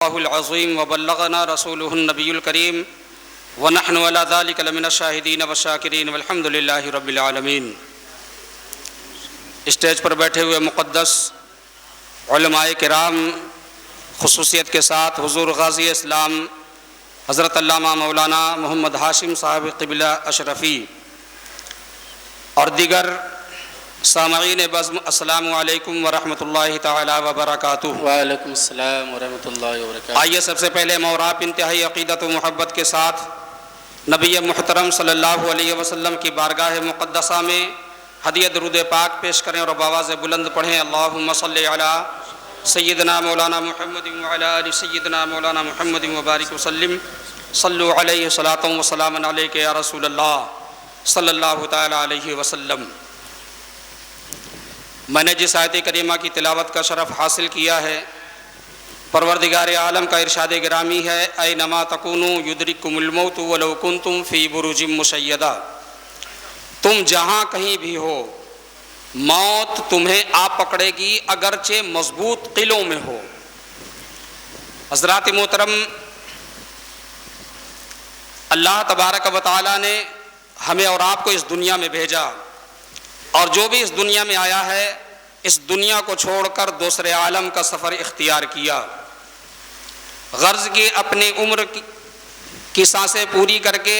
اللہ العظیم وبلغنا رسولہ النبی الکریم ونحن علی ذلک لمن الشاہدین والشاکرین والحمد للہ رب العالمین۔ اسٹیج پر بیٹھے ہوئے مقدس علماء کرام، خصوصیت کے ساتھ حضور غازی اسلام حضرت علامہ مولانا محمد ہاشم صاحب قبلہ اشرفی اور دیگر سامعین بزم، السلام علیکم ورحمۃ اللہ تعالی وبرکاتہ۔ وعلیکم السلام ورحمۃ اللہ وبرکاتہ۔ آئیے سب سے پہلے موراب انتہائی عقیدت و محبت کے ساتھ نبی محترم صلی اللہ علیہ وسلم کی بارگاہ مقدسہ میں ہدیہ درود پاک پیش کریں اور بآواز بلند پڑھیں، اللہم صلی علی سیدنا مولانا محمد وعلی آل سیدنا مولانا محمد وبارک وسلم، صلو علیہ صلاۃ و سلام علیک یا رسول اللہ صلی اللہ تعالی علیہ وسلم۔ میں نے جس آیت کریمہ کی تلاوت کا شرف حاصل کیا ہے، پروردگار عالم کا ارشاد گرامی ہے، اینما تکونوا یدرککم الموت ولو کنتم فی بروج مشیدہ۔ تم جہاں کہیں بھی ہو، موت تمہیں آ پکڑے گی اگرچہ مضبوط قلعوں میں ہو۔ حضرات محترم، اللہ تبارک و تعالی نے ہمیں اور آپ کو اس دنیا میں بھیجا، اور جو بھی اس دنیا میں آیا ہے اس دنیا کو چھوڑ کر دوسرے عالم کا سفر اختیار کیا، غرض کی اپنی عمر کی سانسیں پوری کر کے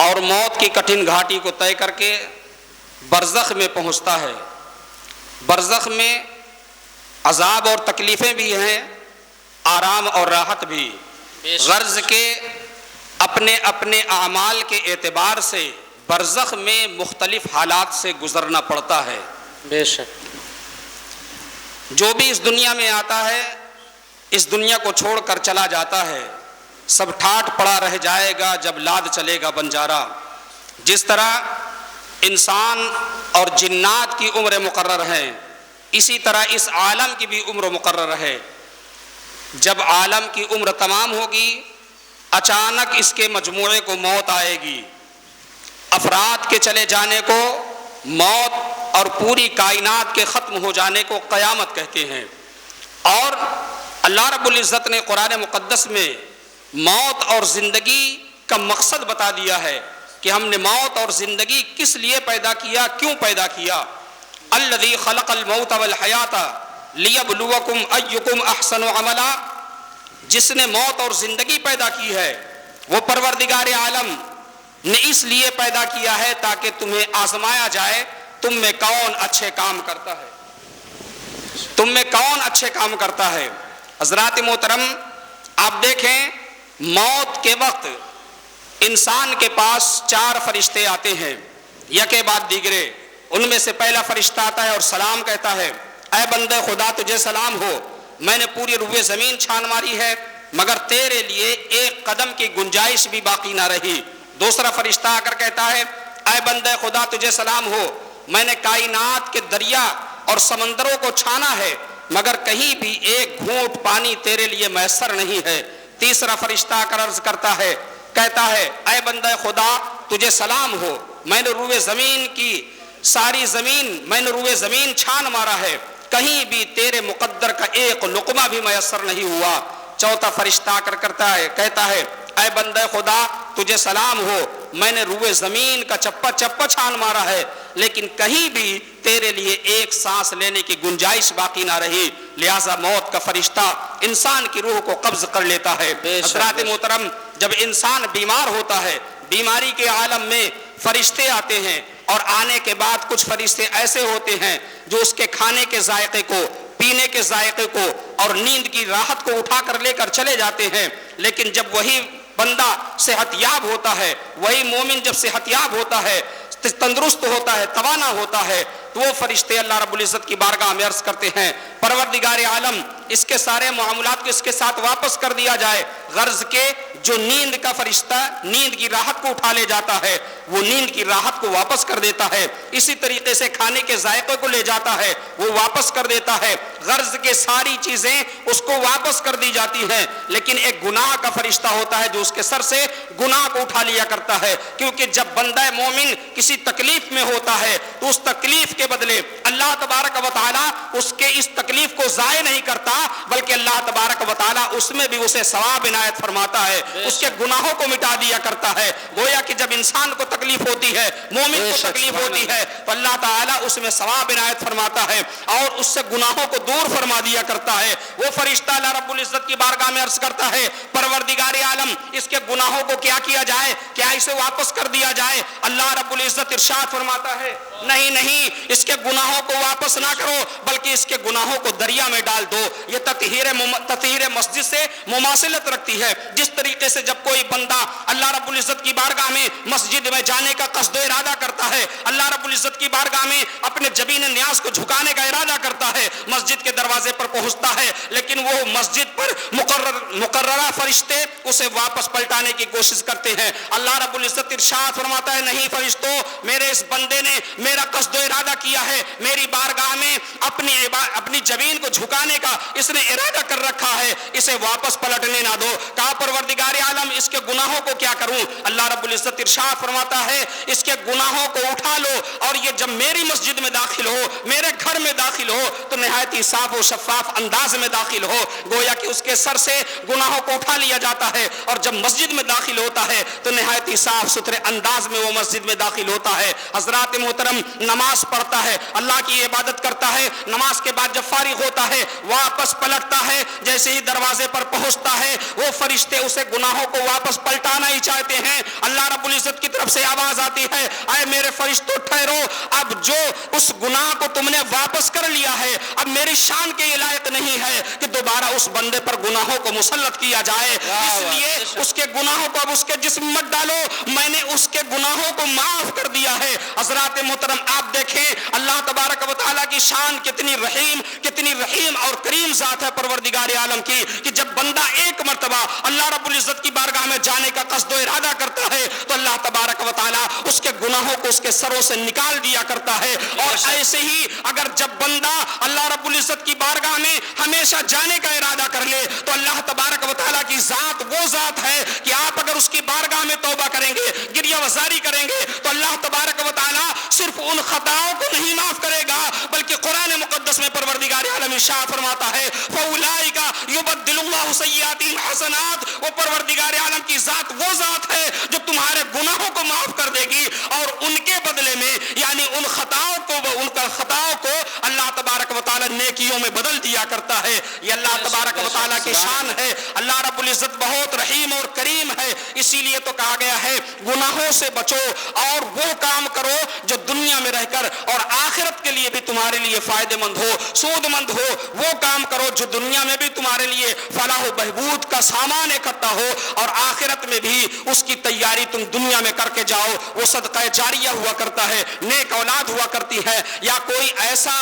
اور موت کی کٹھن گھاٹی کو طے کر کے برزخ میں پہنچتا ہے۔ برزخ میں عذاب اور تکلیفیں بھی ہیں، آرام اور راحت بھی، غرض کے اپنے اپنے اعمال کے اعتبار سے برزخ میں مختلف حالات سے گزرنا پڑتا ہے۔ بے شک جو بھی اس دنیا میں آتا ہے اس دنیا کو چھوڑ کر چلا جاتا ہے، سب ٹھاٹ پڑا رہ جائے گا جب لاد چلے گا بنجارا۔ جس طرح انسان اور جنات کی عمر مقرر ہے، اسی طرح اس عالم کی بھی عمر مقرر ہے۔ جب عالم کی عمر تمام ہوگی، اچانک اس کے مجموعے کو موت آئے گی۔ افراد کے چلے جانے کو موت اور پوری کائنات کے ختم ہو جانے کو قیامت کہتے ہیں۔ اور اللہ رب العزت نے قرآن مقدس میں موت اور زندگی کا مقصد بتا دیا ہے کہ ہم نے موت اور زندگی کس لیے پیدا کیا، کیوں پیدا کیا۔ الذی خلق الموت والحیات لیبلوکم ایکم احسن عملا، جس نے موت اور زندگی پیدا کی ہے وہ پروردگار عالم نے اس لیے پیدا کیا ہے تاکہ تمہیں آزمایا جائے تم میں کون اچھے کام کرتا ہے، تم میں کون اچھے کام کرتا ہے۔ حضرات محترم، آپ دیکھیں موت کے وقت انسان کے پاس 4 فرشتے آتے ہیں، یکے بعد دیگرے۔ ان میں سے پہلا فرشتہ آتا ہے اور سلام کہتا ہے، اے بندے خدا تجھے سلام ہو، میں نے پوری روئے زمین چھان ماری ہے مگر تیرے لیے ایک قدم کی گنجائش بھی باقی نہ رہی۔ دوسرا فرشتہ آ کر کہتا ہے، اے بندے خدا تجھے سلام ہو، میں نے کائنات کے دریا اور سمندروں کو چھانا ہے مگر کہیں بھی ایک گھونٹ پانی تیرے لیے میسر نہیں ہے۔ تیسرا فرشتہ آ کر عرض کرتا ہے، کہتا ہے، اے بندے خدا تجھے سلام ہو، میں نے روئے زمین کی ساری زمین، میں نے روئے زمین چھان مارا ہے، کہیں بھی تیرے مقدر کا ایک لقمہ بھی میسر نہیں ہوا۔ چوتھا فرشتہ آ کر کہتا ہے، اے بندے خدا تجھے سلام ہو، میں نے روئے زمین کا چپا چپا چھان مارا ہے لیکن کہیں بھی تیرے لیے ایک سانس لینے کی گنجائش باقی نہ رہی، لہذا موت کا فرشتہ انسان کی روح کو قبض کر لیتا ہے۔ حضرات محترم، جب انسان بیمار ہوتا ہے، بیماری کے عالم میں فرشتے آتے ہیں، اور آنے کے بعد کچھ فرشتے ایسے ہوتے ہیں جو اس کے کھانے کے ذائقے کو، پینے کے ذائقے کو اور نیند کی راحت کو اٹھا کر لے کر چلے جاتے ہیں، لیکن جب وہی بندہ صحت یاب ہوتا ہے، وہی مومن جب صحت یاب ہوتا ہے، تندرست ہوتا ہے، توانا ہوتا ہے، تو وہ فرشتے اللہ رب العزت کی بارگاہ میں عرض کرتے ہیں، پروردگار عالم اس کے سارے معاملات کو اس کے ساتھ واپس کر دیا جائے، غرض کے جو نیند کا فرشتہ نیند کی راحت کو اٹھا لے جاتا ہے وہ نیند کی راحت کو واپس کر دیتا ہے، اسی طریقے سے کھانے کے ذائقے کو لے جاتا ہے وہ واپس کر دیتا ہے، غرض کے ساری چیزیں اس کو واپس کر دی جاتی ہیں، لیکن ایک گناہ کا فرشتہ ہوتا ہے جو اس کے سر سے گناہ کو اٹھا لیا کرتا ہے، کیونکہ جب بندہ مومن کسی تکلیف میں ہوتا ہے تو اس تکلیف کے بدلے اللہ تبارک و تعالیٰ اس کے اس تکلیف کو ضائع نہیں کرتا، بلکہ اللہ تبارک و تعالیٰ اس میں بھی اسے ثواب عنایت فرماتا ہے، اس کے گناہوں کو مٹا دیا کرتا ہے۔ گویا کہ جب انسان کو تکلیف ہوتی ہے، مومن کو تکلیف ہوتی ہے، تو اللہ تعالیٰ اس میں ثواب عنایت فرماتا ہے اور اس سے گناہوں کو دور فرما دیا کرتا ہے۔ وہ فرشتہ اللہ رب العزت کی بارگاہ میں عرض کرتا ہے پروردگار عالم اس کے گناہوں کو کیا کیا جائے، کیا اسے واپس کر دیا جائے؟ اللہ رب العزت ارشاد فرماتا ہے نہیں نہیں، اس کے گناہوں کو واپس نہ کرو بلکہ اس کے گناہوں کو دریا میں ڈال دو۔ یہ تطہیر مسجد سے مماثلت رکھتی ہے۔ جس طریقے سے جب کوئی بندہ اللہ رب العزت کی بارگاہ میں مسجد میں جانے کا قصد و ارادہ کرتا ہے، اللہ رب العزت کی بارگاہ میں اپنے جبین نیاز کو جھکانے کا ارادہ کرتا ہے، مسجد کے دروازے پر پہنچتا ہے، لیکن وہ مسجد پر مقررہ فرشتے اسے واپس پلٹانے کی کوشش کرتے ہیں۔ اللہ رب العزت ارشاد فرماتا ہے نہیں فرشتوں، میرے اس بندے نے میرا قصد و ارادہ کیا ہے، میری بارگاہ میں اپنی جبین کو جھکانے کا اس نے ارادہ کر رکھا ہے، اسے واپس پلٹنے نہ دو۔ کہا پروردگار عالم اس کے گناہوں کو کیا کروں؟ اللہ رب العزت ارشاد فرماتا ہے اس کے گناہوں کو اٹھا لو اور یہ جب میری مسجد میں داخل ہو، میرے گھر میں داخل ہو تو نہایت ہی صاف و شفاف انداز میں داخل ہو، گویا کہ اس کے سر سے گناہوں کو اٹھا لیا جاتا ہے، اور جب مسجد میں داخل ہوتا ہے تو نہایت ہی صاف ستھرے انداز میں وہ مسجد میں داخل ہوتا ہے۔ حضرات محترم، نماز پڑھتا ہے، اللہ کی عبادت کرتا ہے، نماز کے بعد جب فارغ ہوتا ہے واپس پلٹتا ہے، جیسے ہی دروازے پر پہنچتا ہے وہ فرشتے اسے گناہوں کو واپس پلٹانا ہی چاہتے ہیں۔ اللہ رب العزت کی طرف سے آواز آتی ہے اے میرے فرشتوں ٹھہرو، اب جو اس گناہ کو تم نے واپس کر لیا ہے اب میری شان کے یہ لائق نہیں ہے کہ دوبارہ اس بندے پر گناہوں کو مسلط کیا جائے، اس لیے اس کے گناہوں کو اب اس کے جسم مت ڈالو، میں نے اس کے گناہوں کو معاف کر دیا ہے۔ حضرات محترم آپ دیکھیں اللہ تبارک و تعالیٰ کی شان کتنی رحیم اور کریم ذات ہے پروردگار عالم کی، کہ جب بندہ ایک مرتبہ اللہ رب العزت کی بارگاہ میں جانے کا قصد و ارادہ کرتا ہے تو اللہ تبارک و تعالیٰ اس کے گناہوں کو اس کے سروں سے نکال دیا کرتا ہے۔ اور ایسے ہی اگر جب بندہ اللہ رب العزت کی بارگاہ میں ہمیشہ جانے کا ارادہ کر لے تو اللہ تبارک و تعالیٰ کی ذات وہ ذات ہے کہ آپ اگر اس کی بارگاہ میں توبہ کریں گے، گریہ وزاری کریں گے تو اللہ تبارک و تعالیٰ صرف ان خطاؤں کو نہیں معاف کرے گا بلکہ قرآن مقدس میں پروردگار عالم ارشاد فرماتا ہے فَأُولَٰئِکَ يُبَدِّلُ اللَّهُ سَیِّئَاتِهِمْ حَسَنَاتٍ، وہ پروردگار عالم کی ذات وہ ذات ہے جو تمہارے گناہوں کو معاف کر دے گی اور ان کے بدلے میں یعنی ان خطاؤں کو اللہ تبارک و تعالیٰ نیکیوں میں بدل دیا کرتا ہے۔ یہ اللہ تبارک و تعالیٰ کی شان ہے۔ اللہ رب العزت بہت رحیم اور کریم ہے، اسی لیے تو کہا گیا ہے گناہوں سے بچو اور وہ کام کرو جو دنیا میں رہ کر اور آخرت کے لیے بھی تمہارے لیے فائدہ مند ہو، سود مند ہو، وہ کام کرو جو دنیا میں بھی تمہارے لیے فلاح و بہبود کا سامان اکٹھا ہو اور آخرت میں بھی اس کی تیاری تم دنیا میں کر کے جاؤ۔ وہ صدقہ جاریہ ہوا کرتا ہے، نیک اولاد ہوا کرتی ہے، یا کوئی ایسا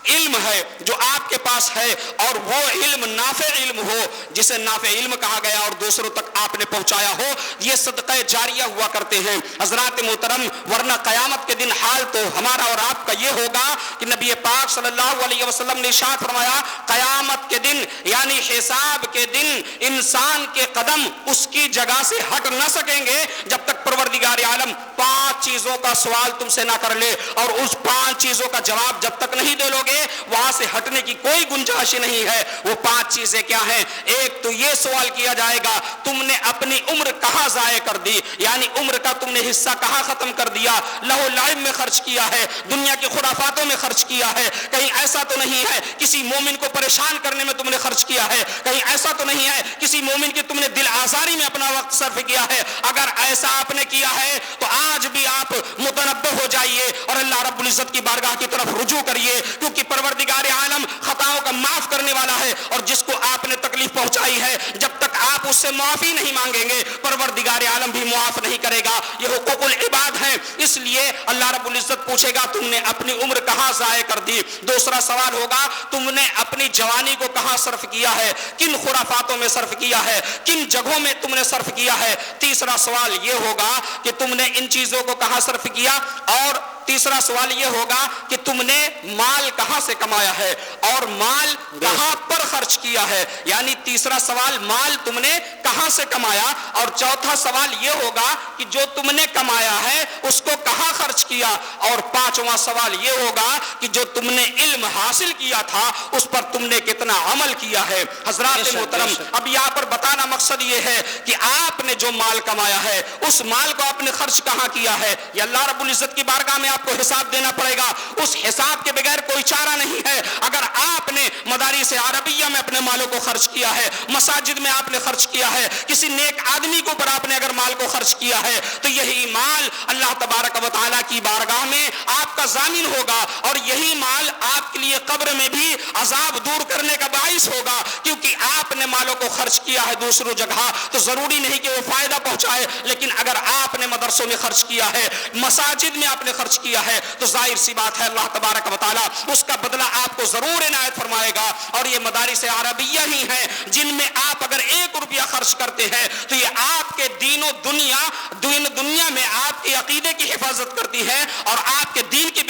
علم ہے جو آپ کے پاس ہے اور وہ علم نافع علم ہو جسے نافع علم کہا گیا اور دوسروں تک آپ نے پہنچایا ہو، یہ صدقہ جاریہ ہوا کرتے ہیں۔ حضرات محترم، ورنہ قیامت کے دن حال تو ہمارا اور آپ کا یہ ہوگا کہ نبی پاک صلی اللہ علیہ وسلم نے ارشاد فرمایا قیامت کے دن یعنی حساب کے دن انسان کے قدم اس کی جگہ سے ہٹ نہ سکیں گے جب تک پروردگار عالم 5 چیزوں کا سوال تم سے نہ کر لے، اور اس 5 چیزوں کا جواب جب تک نہیں دے لو گے وہاں سے ہٹنے کی کوئی گنجائش نہیں ہے۔ وہ 5 چیزیں کیا ہیں؟ ایک تو یہ سوال کیا جائے گا تم نے اپنی عمر کہاں ضائع کر دی، یعنی عمر کا تم نے حصہ کہاں ختم کر دیا، لہو لعب میں خرچ کیا ہے، دنیا کی خرافاتوں میں خرچ کیا ہے، کہیں ایسا تو نہیں ہے کسی مومن کو پریشان کرنے میں تم نے خرچ کیا ہے، کہیں ایسا تو نہیں ہے کسی مومن کی تم نے دل آزاری میں اپنا وقت صرف کیا ہے۔ اگر ایسا آپ نے کیا ہے تو آج بھی آپ متنبہ ہو جائیے اور اللہ رب العزت کی بارگاہ کی طرف رجوع کریے، کیونکہ پروردگار عالم خطاؤں کا معاف کرنے والا ہے، اور جس کو آپ نے تکلیف پہنچائی ہے جب تک آپ اس سے معافی نہیں مانگیں گے پروردگار عالم بھی معاف نہیں کرے گا. یہ حقوق العباد ہیں. اس لیے اللہ رب العزت پوچھے گا تم نے اپنی عمر کہاں ضائع کر دی. دوسرا سوال ہوگا تم نے اپنی جوانی کو کہاں صرف کیا ہے, کن خرافاتوں میں صرف کیا ہے, کن جگہوں میں تم نے صرف کیا ہے. تیسرا سوال یہ ہوگا کہ تم نے ان چیزوں کو کہاں صرف کیا, اور تیسرا سوال یہ ہوگا کہ تم نے مال کہاں سے کمایا ہے اور مال کہاں پر خرچ کیا ہے. یعنی تیسرا سوال مال تم نے کہاں سے کمایا, اور چوتھا سوال یہ ہوگا کہ جو تم نے کمایا ہے اس کو کہاں خرچ کیا, اور پانچواں سوال یہ ہوگا کہ جو تم نے علم حاصل کیا تھا اس پر تم نے کتنا عمل کیا ہے. حضرات محترم, اب یہاں پر بتانا مقصد یہ ہے کہ آپ نے جو مال کمایا ہے اس مال کو آپ نے خرچ کہاں کیا ہے. یہ اللہ رب العزت کی بارگاہ میں آپ کو حساب دینا پڑے گا. اس حساب کے بغیر کوئی چارہ نہیں ہے. اگر آپ نے مدارس عربیہ میں اپنے مالوں کو خرچ کیا ہے, مساجد میں آپ نے خرچ کیا ہے, کسی نیک آدمی کے اوپر آپ نے اگر مال کو خرچ کیا ہے, تو یہی مال اللہ تبارک و تعالیٰ کی بارگاہ میں آپ کا ضامن ہوگا, اور یہی مال آپ کے لیے قبر میں بھی عذاب دور کرنے کا باعث ہوگا. کیونکہ آپ نے مالوں کو خرچ کیا ہے دوسروں جگہ تو ضروری نہیں کہ وہ فائدہ پہنچائے, لیکن اگر آپ نے مدرسوں میں خرچ کیا ہے, مساجد میں آپ نے خرچ کیا ہے, تو ظاہر سی بات ہے اللہ تبارک و تعالیٰ اس کا بدلہ آپ کو ضرور عنایت فرمائے گا. اور یہ مدارس عربیہ ہی ہیں جن میں آپ اگر 1 روپیہ خرچ کرتے ہیں تو یہ آپ کے دین و دنیا میں آپ کے عقیدے کی حفاظت کرتی ہے, اور آپ کے دین کی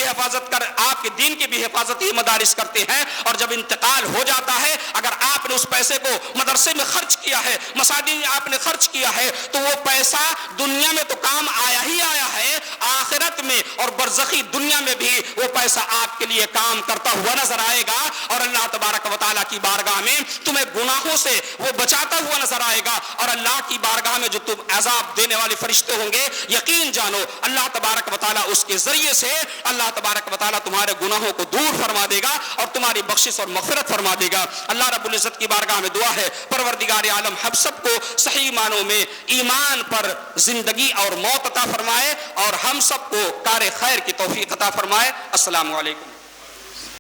بھی حفاظت یہ مدارس کرتے ہیں. اور جب انتقال ہو جاتا ہے, اگر آپ نے اس پیسے کو مدرسے میں خرچ کیا ہے, مساجد میں آپ نے خرچ کیا ہے, تو وہ پیسہ دنیا میں تو کام آیا ہی آیا ہے, آخرت میں اور برزخی دنیا میں بھی وہ پیسہ آپ کے لیے کام کرتا ہوا نظر آئے گا. اور اللہ تبارک و تعالیٰ کی بارگاہ میں تمہیں گناہوں سے وہ بچاتا ہوا نظر آئے گا. اور اللہ کی بارگاہ میں جو تم عذاب دینے والے فرشتے ہوں گے, یقین جانو اللہ تبارک و تعالیٰ اس کے ذریعے سے اللہ تبارک و تعالیٰ تمہارے گناہوں کو دور فرما دے گا اور تمہاری بخشش اور مغفرت فرما دے گا. اللہ رب العزت کی بارگاہ میں دعا ہے پروردگار عالم ہم سب کو صحیح معنوں میں ایمان پر زندگی اور موت عطا فرمائے, اور ہم سب کو کار خیر کی توفیق عطا فرمائے. السلام علیکم.